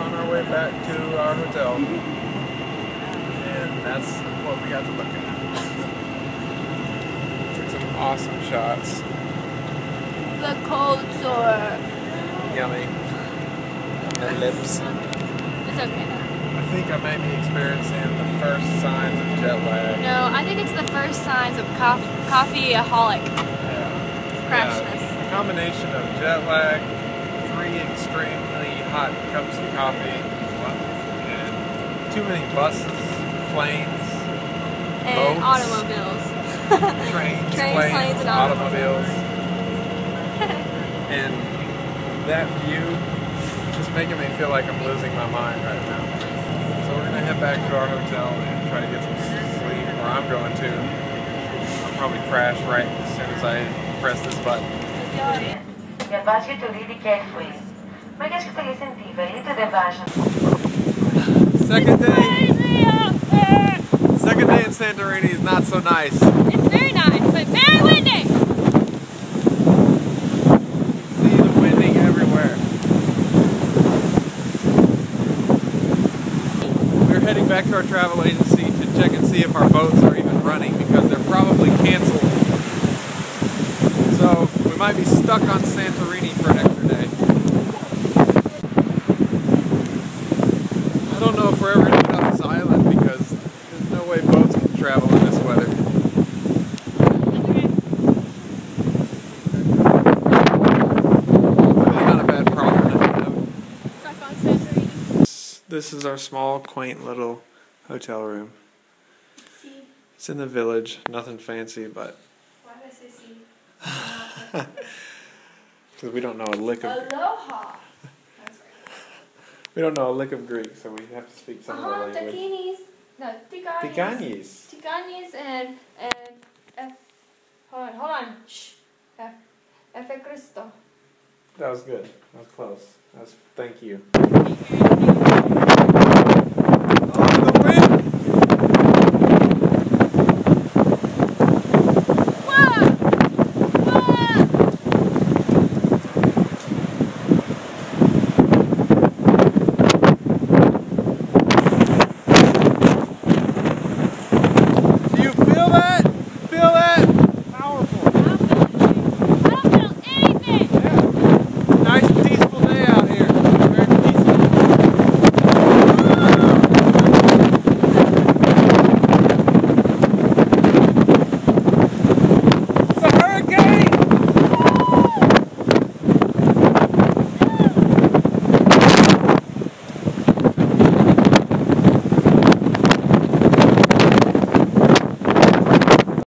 on our way back to our hotel. And that's what we got to look at. Took some awesome shots. The cold sore. Yummy. The lips. It's okay though. I think I may be experiencing the first signs of jet lag. No, I think it's the first signs of coffeeaholic crashness. Yeah, a combination of jet lag, 3 extremely hot cups of coffee, and too many buses, planes, And boats, automobiles. trains, planes, and automobiles. And that view just making me feel like I'm losing my mind right now. So we're gonna head back to our hotel and try to get some sleep, or I'm going to. I'll probably crash right as soon as I press this button. We advise you to read it carefully. Second day. Second day in Santorini is not so nice. It's very nice, but very windy. See the winding everywhere. We're heading back to our travel agency to check and see if our boats are even running because they're probably canceled. So we might be stuck on Santorini for an extra day. I don't know if we're ever going to get off this island because there's no way boats can travel in this weather. Really not a bad problem to have. Stuck on Santorini. This is our small, quaint little hotel room. See? It's in the village, nothing fancy, but Why did I say see? because we don't know a lick of Aloha. we don't know a lick of Greek, so we have to speak some of the language. Takinis. No, tiganis. Tiganis. Tiganis and F. Hold on. Shh. F. Cristo. That was good. That was close. That was thank you. Oh, the wind!